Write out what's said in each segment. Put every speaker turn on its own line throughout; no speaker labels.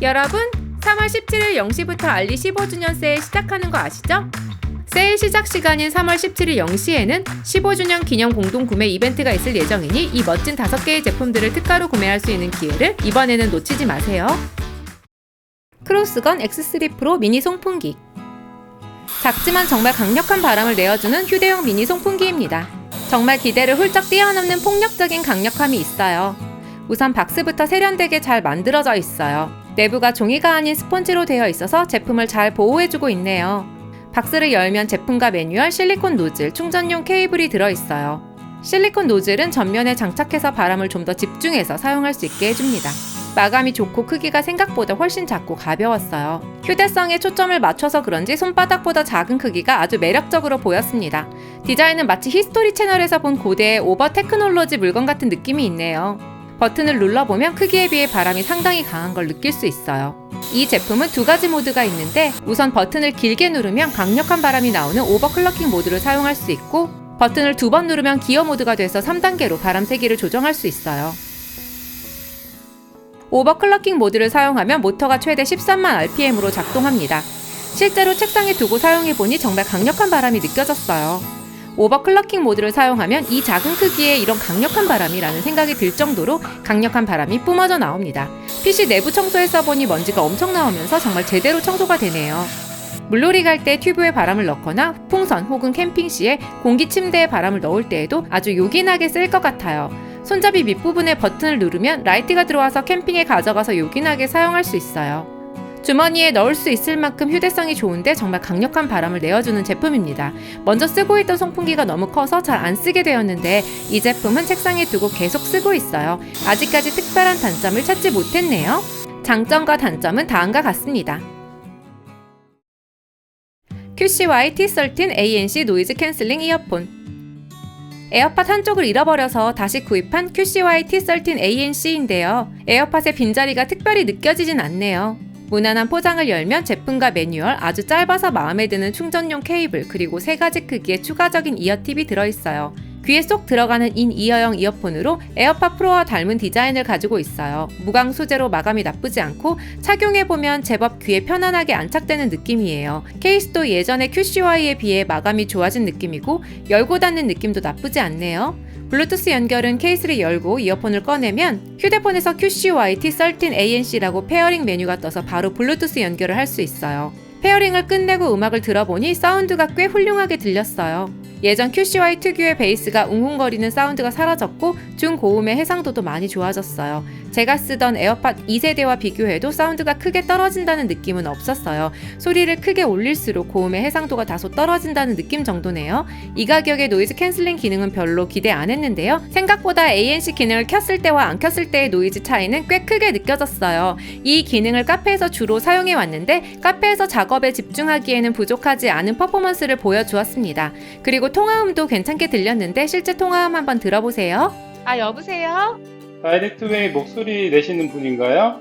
여러분, 3월 17일 0시부터 알리 15주년 세일 시작하는 거 아시죠? 세일 시작 시간인 3월 17일 0시에는 15주년 기념 공동 구매 이벤트가 있을 예정이니 이 멋진 5개의 제품들을 특가로 구매할 수 있는 기회를 이번에는 놓치지 마세요. 크로스건 X3 프로 미니 송풍기. 작지만 정말 강력한 바람을 내어주는 휴대용 미니 송풍기입니다. 정말 기대를 훌쩍 뛰어넘는 폭력적인 강력함이 있어요. 우선 박스부터 세련되게 잘 만들어져 있어요. 내부가 종이가 아닌 스펀지로 되어 있어서 제품을 잘 보호해주고 있네요. 박스를 열면 제품과 매뉴얼, 실리콘 노즐, 충전용 케이블이 들어있어요. 실리콘 노즐은 전면에 장착해서 바람을 좀 더 집중해서 사용할 수 있게 해줍니다. 마감이 좋고 크기가 생각보다 훨씬 작고 가벼웠어요. 휴대성에 초점을 맞춰서 그런지 손바닥보다 작은 크기가 아주 매력적으로 보였습니다. 디자인은 마치 히스토리 채널에서 본 고대의 오버 테크놀로지 물건 같은 느낌이 있네요. 버튼을 눌러보면 크기에 비해 바람이 상당히 강한 걸 느낄 수 있어요. 이 제품은 2가지 모드가 있는데 우선 버튼을 길게 누르면 강력한 바람이 나오는 오버클럭킹 모드를 사용할 수 있고 버튼을 2번 누르면 기어 모드가 돼서 3단계로 바람 세기를 조정할 수 있어요. 오버클럭킹 모드를 사용하면 모터가 최대 13만 rpm으로 작동합니다. 실제로 책상에 두고 사용해보니 정말 강력한 바람이 느껴졌어요. 오버클럭킹 모드를 사용하면 이 작은 크기에 이런 강력한 바람이라는 생각이 들 정도로 강력한 바람이 뿜어져 나옵니다. PC 내부 청소에 써보니 먼지가 엄청 나오면서 정말 제대로 청소가 되네요. 물놀이 갈 때 튜브에 바람을 넣거나 풍선 혹은 캠핑 시에 공기 침대에 바람을 넣을 때에도 아주 요긴하게 쓸 것 같아요. 손잡이 밑부분에 버튼을 누르면 라이트가 들어와서 캠핑에 가져가서 요긴하게 사용할 수 있어요. 주머니에 넣을 수 있을 만큼 휴대성이 좋은데 정말 강력한 바람을 내어주는 제품입니다. 먼저 쓰고 있던 송풍기가 너무 커서 잘 안 쓰게 되었는데 이 제품은 책상에 두고 계속 쓰고 있어요. 아직까지 특별한 단점을 찾지 못했네요. 장점과 단점은 다음과 같습니다. QCY T13 ANC 노이즈 캔슬링 이어폰. 에어팟 한쪽을 잃어버려서 다시 구입한 QCY T13 ANC인데요. 에어팟의 빈자리가 특별히 느껴지진 않네요. 무난한 포장을 열면 제품과 매뉴얼, 아주 짧아서 마음에 드는 충전용 케이블, 그리고 3가지 크기의 추가적인 이어팁이 들어있어요. 귀에 쏙 들어가는 인이어용 이어폰으로 에어팟 프로와 닮은 디자인을 가지고 있어요. 무광 소재로 마감이 나쁘지 않고 착용해보면 제법 귀에 편안하게 안착되는 느낌이에요. 케이스도 예전의 QCY에 비해 마감이 좋아진 느낌이고 열고 닫는 느낌도 나쁘지 않네요. 블루투스 연결은 케이스를 열고 이어폰을 꺼내면 휴대폰에서 QCY T13 ANC라고 페어링 메뉴가 떠서 바로 블루투스 연결을 할 수 있어요. 페어링을 끝내고 음악을 들어보니 사운드가 꽤 훌륭하게 들렸어요. 예전 QCY 특유의 베이스가 웅웅거리는 사운드가 사라졌고 중고음의 해상도도 많이 좋아졌어요. 제가 쓰던 에어팟 2세대와 비교해도 사운드가 크게 떨어진다는 느낌은 없었어요. 소리를 크게 올릴수록 고음의 해상도가 다소 떨어진다는 느낌 정도네요. 이 가격에 노이즈 캔슬링 기능은 별로 기대 안 했는데요. 생각보다 ANC 기능을 켰을 때와 안 켰을 때의 노이즈 차이는 꽤 크게 느껴졌어요. 이 기능을 카페에서 주로 사용해 왔는데 카페에서 작업에 집중하기에는 부족하지 않은 퍼포먼스를 보여주었습니다. 그리고 통화음도 괜찮게 들렸는데 실제 통화음 한번 들어보세요.
여보세요?
다이렉트웨이 목소리 내시는 분인가요?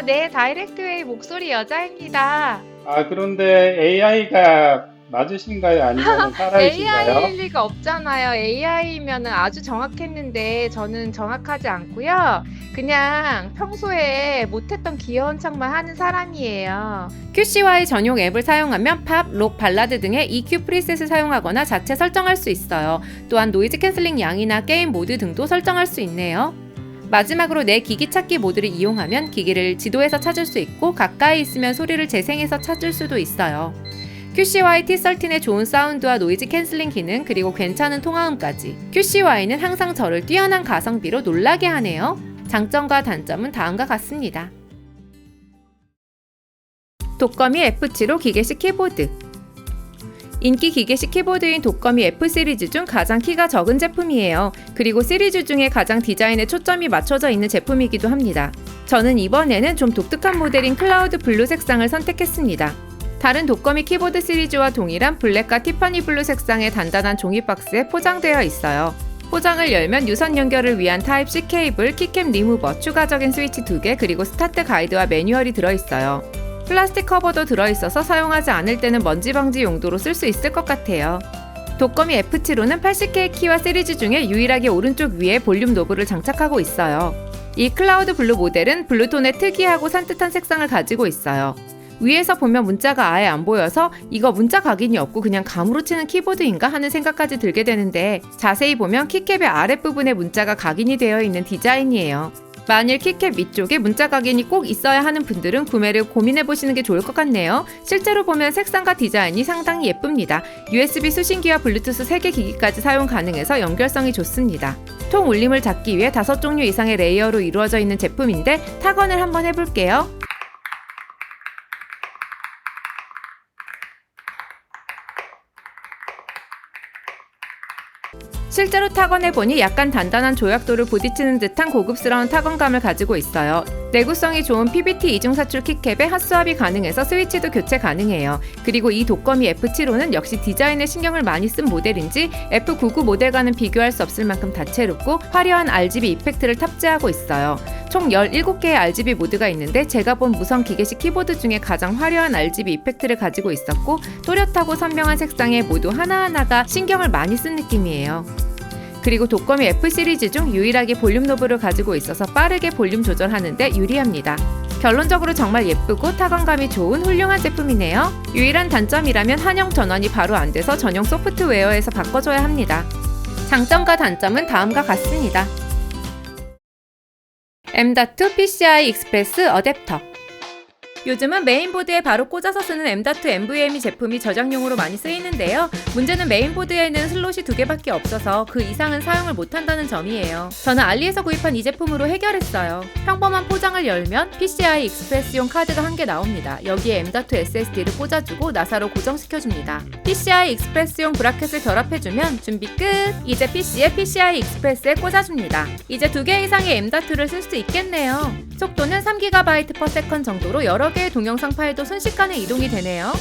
네, 다이렉트웨이 목소리 여자입니다.
그런데 AI가 맞으신가요? 아니면 살아계신가요?
AI일 리가 없잖아요. AI면 아주 정확했는데 저는 정확하지 않고요. 그냥 평소에 못했던 귀여운 척만 하는 사람이에요.
QCY 전용 앱을 사용하면 팝, 록, 발라드 등의 EQ 프리셋을 사용하거나 자체 설정할 수 있어요. 또한 노이즈 캔슬링 양이나 게임 모드 등도 설정할 수 있네요. 마지막으로 내 기기 찾기 모드를 이용하면 기기를 지도에서 찾을 수 있고 가까이 있으면 소리를 재생해서 찾을 수도 있어요. QCY T13의 좋은 사운드와 노이즈 캔슬링 기능 그리고 괜찮은 통화음까지 QCY는 항상 저를 뛰어난 가성비로 놀라게 하네요. 장점과 단점은 다음과 같습니다. 독거미 F7호 기계식 키보드. 인기 기계식 키보드인 독거미 F 시리즈 중 가장 키가 적은 제품이에요. 그리고 시리즈 중에 가장 디자인에 초점이 맞춰져 있는 제품이기도 합니다. 저는 이번에는 좀 독특한 모델인 클라우드 블루 색상을 선택했습니다. 다른 독거미 키보드 시리즈와 동일한 블랙과 티파니 블루 색상의 단단한 종이 박스에 포장되어 있어요. 포장을 열면 유선 연결을 위한 타입C 케이블, 키캡 리무버, 추가적인 스위치 2개, 그리고 스타트 가이드와 매뉴얼이 들어있어요. 플라스틱 커버도 들어있어서 사용하지 않을 때는 먼지 방지 용도로 쓸 수 있을 것 같아요. 독거미 F7호는 80K 키와 시리즈 중에 유일하게 오른쪽 위에 볼륨 노브를 장착하고 있어요. 이 클라우드 블루 모델은 블루톤의 특이하고 산뜻한 색상을 가지고 있어요. 위에서 보면 문자가 아예 안 보여서 이거 문자 각인이 없고 그냥 감으로 치는 키보드인가 하는 생각까지 들게 되는데, 자세히 보면 키캡의 아랫부분에 문자가 각인이 되어 있는 디자인이에요. 만일 키캡 위쪽에 문자 각인이 꼭 있어야 하는 분들은 구매를 고민해보시는 게 좋을 것 같네요. 실제로 보면 색상과 디자인이 상당히 예쁩니다. USB 수신기와 블루투스 3개 기기까지 사용 가능해서 연결성이 좋습니다. 통 울림을 잡기 위해 5종류 이상의 레이어로 이루어져 있는 제품인데 타건을 한번 해볼게요. 실제로 타건해보니 약간 단단한 조약돌을 부딪히는 듯한 고급스러운 타건감을 가지고 있어요. 내구성이 좋은 PBT 이중사출 키캡에 핫스왑이 가능해서 스위치도 교체 가능해요. 그리고 이 독거미 F75는 역시 디자인에 신경을 많이 쓴 모델인지 F99 모델과는 비교할 수 없을 만큼 다채롭고 화려한 RGB 이펙트를 탑재하고 있어요. 총 17개의 RGB 모드가 있는데 제가 본 무선 기계식 키보드 중에 가장 화려한 RGB 이펙트를 가지고 있었고, 또렷하고 선명한 색상에 모두 하나하나가 신경을 많이 쓴 느낌이에요. 그리고 독거미 F 시리즈 중 유일하게 볼륨 노브를 가지고 있어서 빠르게 볼륨 조절하는데 유리합니다. 결론적으로 정말 예쁘고 타건감이 좋은 훌륭한 제품이네요. 유일한 단점이라면 한영 전원이 바로 안 돼서 전용 소프트웨어에서 바꿔줘야 합니다. 장점과 단점은 다음과 같습니다. M.2 PCI 익스프레스 어댑터. 요즘은 메인보드에 바로 꽂아서 쓰는 M.2 NVMe 제품이 저장용으로 많이 쓰이는데요. 문제는 메인보드에는 슬롯이 2개밖에 없어서 그 이상은 사용을 못한다는 점이에요. 저는 알리에서 구입한 이 제품으로 해결했어요. 평범한 포장을 열면 PCI 익스프레스용 카드가 1개 나옵니다. 여기에 M.2 SSD를 꽂아주고 나사로 고정시켜줍니다. PCI 익스프레스용 브라켓을 결합해주면 준비 끝! 이제 PC에 PCI 익스프레스에 꽂아줍니다. 이제 2개 이상의 M.2를 쓸 수 있겠네요. 속도는 3GB/s 정도로 여러 개의 동영상 파일도 순식간에 이동이 되네요.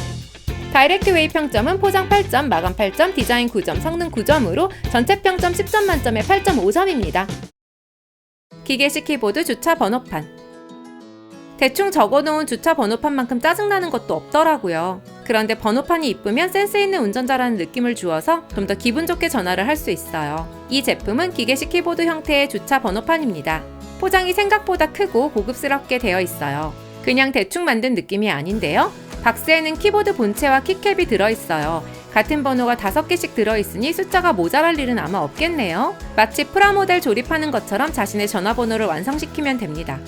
다이렉트 웨이 평점은 포장 8점, 마감 8점, 디자인 9점, 성능 9점으로 전체 평점 10점 만점에 8.5점입니다. 기계식 키보드 주차 번호판. 대충 적어놓은 주차 번호판만큼 짜증나는 것도 없더라고요. 그런데 번호판이 이쁘면 센스 있는 운전자라는 느낌을 주어서 좀 더 기분 좋게 전화를 할 수 있어요. 이 제품은 기계식 키보드 형태의 주차 번호판입니다. 포장이 생각보다 크고 고급스럽게 되어 있어요. 그냥 대충 만든 느낌이 아닌데요. 박스에는 키보드 본체와 키캡이 들어있어요. 같은 번호가 5개씩 들어있으니 숫자가 모자랄 일은 아마 없겠네요. 마치 프라모델 조립하는 것처럼 자신의 전화번호를 완성시키면 됩니다.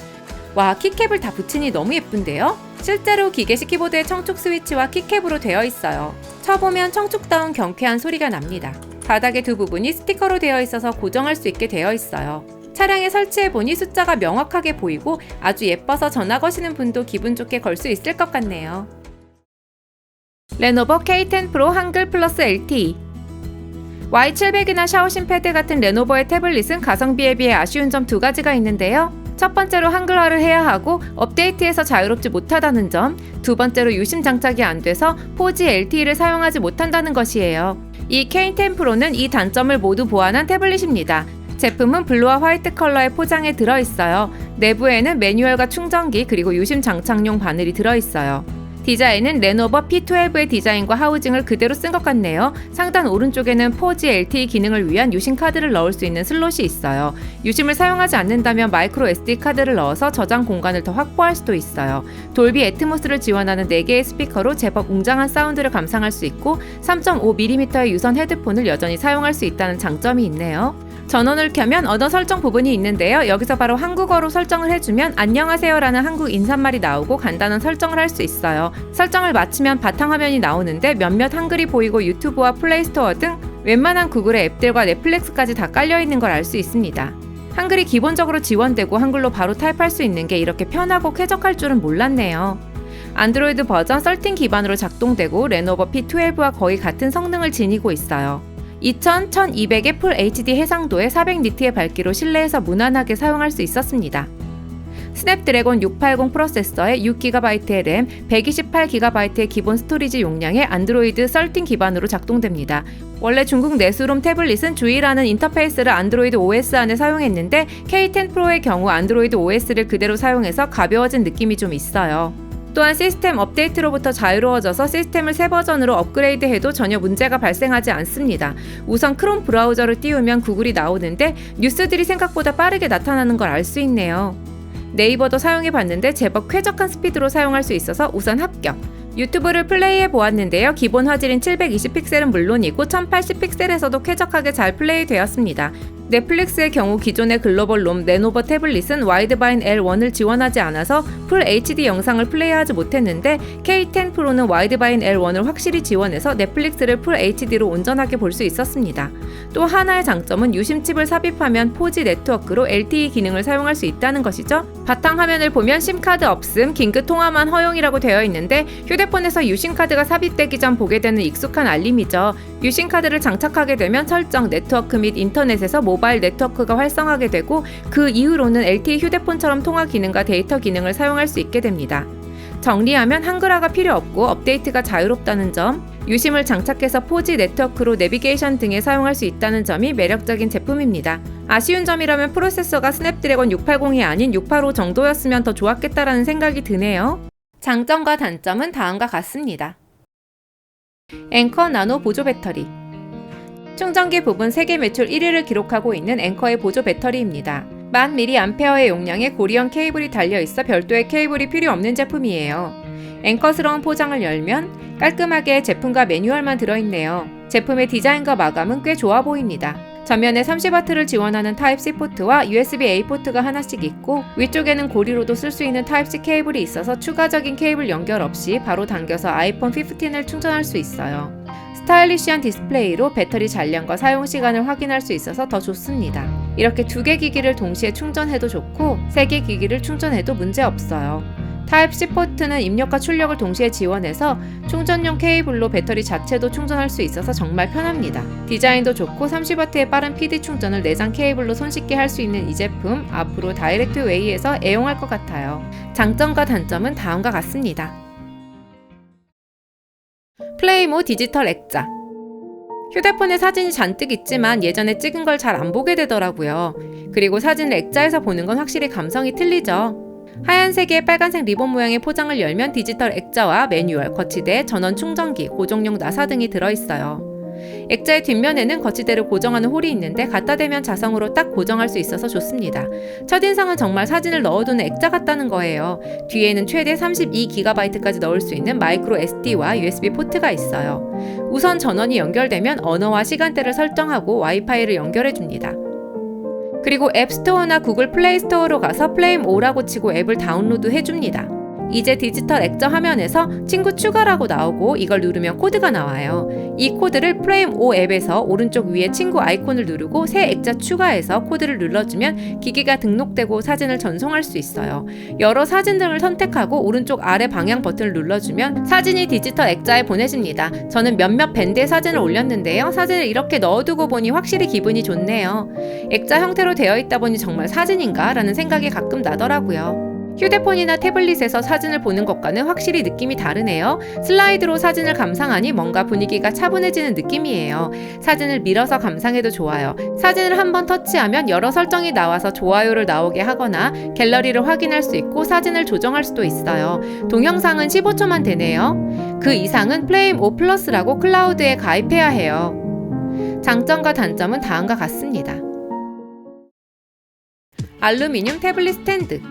와, 키캡을 다 붙이니 너무 예쁜데요? 실제로 기계식 키보드의 청축 스위치와 키캡으로 되어 있어요. 쳐보면 청축다운 경쾌한 소리가 납니다. 바닥의 두 부분이 스티커로 되어 있어서 고정할 수 있게 되어 있어요. 차량에 설치해보니 숫자가 명확하게 보이고 아주 예뻐서 전화 거시는 분도 기분 좋게 걸 수 있을 것 같네요. 레노버 K10 프로 한글 플러스 LTE. Y700이나 샤오신 패드 같은 레노버의 태블릿은 가성비에 비해 아쉬운 점 2가지가 있는데요. 첫 번째로 한글화를 해야 하고 업데이트에서 자유롭지 못하다는 점, 두 번째로 유심 장착이 안 돼서 4G LTE를 사용하지 못한다는 것이에요. 이 K10 프로는 이 단점을 모두 보완한 태블릿입니다. 제품은 블루와 화이트 컬러의 포장에 들어있어요. 내부에는 매뉴얼과 충전기 그리고 유심 장착용 바늘이 들어있어요. 디자인은 레노버 P12의 디자인과 하우징을 그대로 쓴 것 같네요. 상단 오른쪽에는 4G LTE 기능을 위한 유심 카드를 넣을 수 있는 슬롯이 있어요. 유심을 사용하지 않는다면 마이크로 SD 카드를 넣어서 저장 공간을 더 확보할 수도 있어요. 돌비 애트모스를 지원하는 4개의 스피커로 제법 웅장한 사운드를 감상할 수 있고 3.5mm의 유선 헤드폰을 여전히 사용할 수 있다는 장점이 있네요. 전원을 켜면 언어 설정 부분이 있는데요. 여기서 바로 한국어로 설정을 해주면 안녕하세요라는 한국 인사말이 나오고 간단한 설정을 할 수 있어요. 설정을 마치면 바탕화면이 나오는데 몇몇 한글이 보이고 유튜브와 플레이스토어 등 웬만한 구글의 앱들과 넷플릭스까지 다 깔려있는 걸 알 수 있습니다. 한글이 기본적으로 지원되고 한글로 바로 타입할 수 있는 게 이렇게 편하고 쾌적할 줄은 몰랐네요. 안드로이드 버전 13 기반으로 작동되고 레노버 P12와 거의 같은 성능을 지니고 있어요. 2000, 1200의 풀 HD 해상도에 400니트의 밝기로 실내에서 무난하게 사용할 수 있었습니다. 스냅드래곤 680 프로세서에 6GB의 램, 128GB의 기본 스토리지 용량의 안드로이드 13 기반으로 작동됩니다. 원래 중국 내수롬 태블릿은 주의라는 인터페이스를 안드로이드 OS 안에 사용했는데 K10 프로의 경우 안드로이드 OS를 그대로 사용해서 가벼워진 느낌이 좀 있어요. 또한 시스템 업데이트로부터 자유로워져서 시스템을 새 버전으로 업그레이드해도 전혀 문제가 발생하지 않습니다. 우선 크롬 브라우저를 띄우면 구글이 나오는데 뉴스들이 생각보다 빠르게 나타나는 걸 알 수 있네요. 네이버도 사용해봤는데 제법 쾌적한 스피드로 사용할 수 있어서 우선 합격. 유튜브를 플레이해 보았는데요. 기본 화질인 720픽셀은 물론이고 1080픽셀에서도 쾌적하게 잘 플레이 되었습니다. 넷플릭스의 경우 기존의 글로벌 롬 레노버 태블릿은 와이드바인 L1을 지원하지 않아서 풀 HD 영상을 플레이하지 못했는데 K10 프로는 와이드바인 L1을 확실히 지원해서 넷플릭스를 풀 HD로 온전하게 볼 수 있었습니다. 또 하나의 장점은 유심칩을 삽입하면 4G 네트워크로 LTE 기능을 사용할 수 있다는 것이죠. 바탕화면을 보면 심카드 없음, 긴급 통화만 허용이라고 되어 있는데 휴대폰에서 유심카드가 삽입되기 전 보게 되는 익숙한 알림이죠. 유심카드를 장착하게 되면 설정, 네트워크 및 인터넷에서 모바일 네트워크가 활성화하게 되고 그 이후로는 LTE 휴대폰처럼 통화 기능과 데이터 기능을 사용할 수 있게 됩니다. 정리하면 한글화가 필요 없고 업데이트가 자유롭다는 점, 유심을 장착해서 4G 네트워크로 내비게이션 등에 사용할 수 있다는 점이 매력적인 제품입니다. 아쉬운 점이라면 프로세서가 스냅드래곤 680이 아닌 685 정도였으면 더 좋았겠다라는 생각이 드네요. 장점과 단점은 다음과 같습니다. 앵커 나노 보조 배터리. 충전기 부분 세계 매출 1위를 기록하고 있는 앵커의 보조 배터리입니다. 1000mAh의 용량의 고리형 케이블이 달려있어 별도의 케이블이 필요 없는 제품이에요. 앵커스러운 포장을 열면 깔끔하게 제품과 매뉴얼만 들어있네요. 제품의 디자인과 마감은 꽤 좋아 보입니다. 전면에 30W를 지원하는 타입C 포트와 USB-A 포트가 하나씩 있고 위쪽에는 고리로도 쓸 수 있는 타입C 케이블이 있어서 추가적인 케이블 연결 없이 바로 당겨서 아이폰 15을 충전할 수 있어요. 스타일리시한 디스플레이로 배터리 잔량과 사용 시간을 확인할 수 있어서 더 좋습니다. 이렇게 2개 기기를 동시에 충전해도 좋고 3개 기기를 충전해도 문제 없어요. 타입C 포트는 입력과 출력을 동시에 지원해서 충전용 케이블로 배터리 자체도 충전할 수 있어서 정말 편합니다. 디자인도 좋고 30W의 빠른 PD 충전을 내장 케이블로 손쉽게 할 수 있는 이 제품, 앞으로 다이렉트 웨이에서 애용할 것 같아요. 장점과 단점은 다음과 같습니다. 플레이모 디지털 액자. 휴대폰에 사진이 잔뜩 있지만 예전에 찍은 걸 잘 안 보게 되더라고요. 그리고 사진을 액자에서 보는 건 확실히 감성이 틀리죠. 하얀색의 빨간색 리본 모양의 포장을 열면 디지털 액자와 매뉴얼, 거치대, 전원 충전기, 고정용 나사 등이 들어있어요. 액자의 뒷면에는 거치대를 고정하는 홀이 있는데 갖다 대면 자성으로 딱 고정할 수 있어서 좋습니다. 첫인상은 정말 사진을 넣어두는 액자 같다는 거예요. 뒤에는 최대 32GB까지 넣을 수 있는 마이크로 SD와 USB 포트가 있어요. 우선 전원이 연결되면 언어와 시간대를 설정하고 와이파이를 연결해줍니다. 그리고 앱스토어나 구글 플레이 스토어로 가서 플레임5라고 치고 앱을 다운로드 해줍니다. 이제 디지털 액자 화면에서 친구 추가라고 나오고 이걸 누르면 코드가 나와요. 이 코드를 플레임5 앱에서 오른쪽 위에 친구 아이콘을 누르고 새 액자 추가해서 코드를 눌러주면 기기가 등록되고 사진을 전송할 수 있어요. 여러 사진 등을 선택하고 오른쪽 아래 방향 버튼을 눌러주면 사진이 디지털 액자에 보내집니다. 저는 몇몇 밴드의 사진을 올렸는데요. 사진을 이렇게 넣어두고 보니 확실히 기분이 좋네요. 액자 형태로 되어 있다 보니 정말 사진인가? 라는 생각이 가끔 나더라고요. 휴대폰이나 태블릿에서 사진을 보는 것과는 확실히 느낌이 다르네요. 슬라이드로 사진을 감상하니 뭔가 분위기가 차분해지는 느낌이에요. 사진을 밀어서 감상해도 좋아요. 사진을 한번 터치하면 여러 설정이 나와서 좋아요를 나오게 하거나 갤러리를 확인할 수 있고 사진을 조정할 수도 있어요. 동영상은 15초만 되네요. 그 이상은 플레임5 플러스라고 클라우드에 가입해야 해요. 장점과 단점은 다음과 같습니다. 알루미늄 태블릿 스탠드.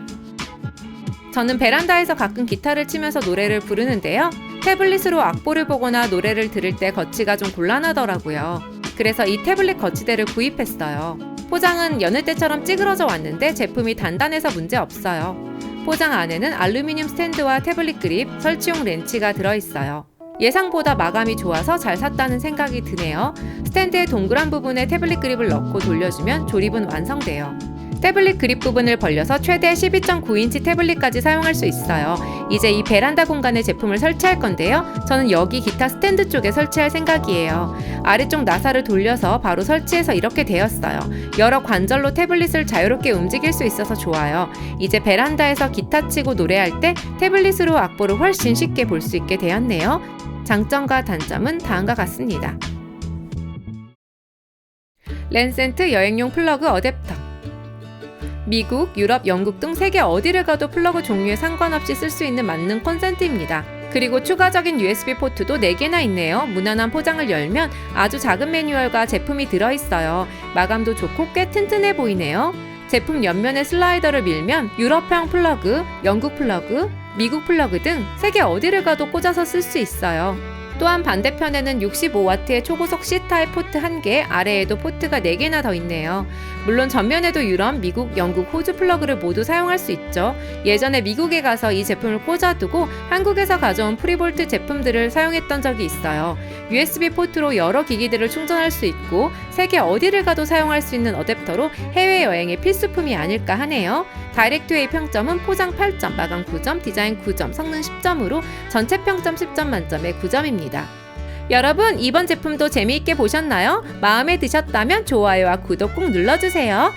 저는 베란다에서 가끔 기타를 치면서 노래를 부르는데요. 태블릿으로 악보를 보거나 노래를 들을 때 거치가 좀 곤란하더라고요. 그래서 이 태블릿 거치대를 구입했어요. 포장은 여느 때처럼 찌그러져 왔는데 제품이 단단해서 문제 없어요. 포장 안에는 알루미늄 스탠드와 태블릿 그립, 설치용 렌치가 들어있어요. 예상보다 마감이 좋아서 잘 샀다는 생각이 드네요. 스탠드의 동그란 부분에 태블릿 그립을 넣고 돌려주면 조립은 완성돼요. 태블릿 그립 부분을 벌려서 최대 12.9인치 태블릿까지 사용할 수 있어요. 이제 이 베란다 공간에 제품을 설치할 건데요. 저는 여기 기타 스탠드 쪽에 설치할 생각이에요. 아래쪽 나사를 돌려서 바로 설치해서 이렇게 되었어요. 여러 관절로 태블릿을 자유롭게 움직일 수 있어서 좋아요. 이제 베란다에서 기타 치고 노래할 때 태블릿으로 악보를 훨씬 쉽게 볼 수 있게 되었네요. 장점과 단점은 다음과 같습니다. 랜센트 여행용 플러그 어댑터. 미국, 유럽, 영국 등 세계 어디를 가도 플러그 종류에 상관없이 쓸 수 있는 만능 콘센트입니다. 그리고 추가적인 USB 포트도 4개나 있네요. 무난한 포장을 열면 아주 작은 매뉴얼과 제품이 들어있어요. 마감도 좋고 꽤 튼튼해 보이네요. 제품 옆면에 슬라이더를 밀면 유럽형 플러그, 영국 플러그, 미국 플러그 등 세계 어디를 가도 꽂아서 쓸 수 있어요. 또한 반대편에는 65W의 초고속 C타입 포트 1개, 아래에도 포트가 4개나 더 있네요. 물론 전면에도 유럽, 미국, 영국, 호주 플러그를 모두 사용할 수 있죠. 예전에 미국에 가서 이 제품을 꽂아두고 한국에서 가져온 프리볼트 제품들을 사용했던 적이 있어요. USB 포트로 여러 기기들을 충전할 수 있고 세계 어디를 가도 사용할 수 있는 어댑터로 해외여행의 필수품이 아닐까 하네요. 다이렉트웨이 평점은 포장 8점, 마감 9점, 디자인 9점, 성능 10점으로 전체 평점 10점 만점에 9점입니다. 여러분, 이번 제품도 재미있게 보셨나요? 마음에 드셨다면 좋아요와 구독 꼭 눌러주세요.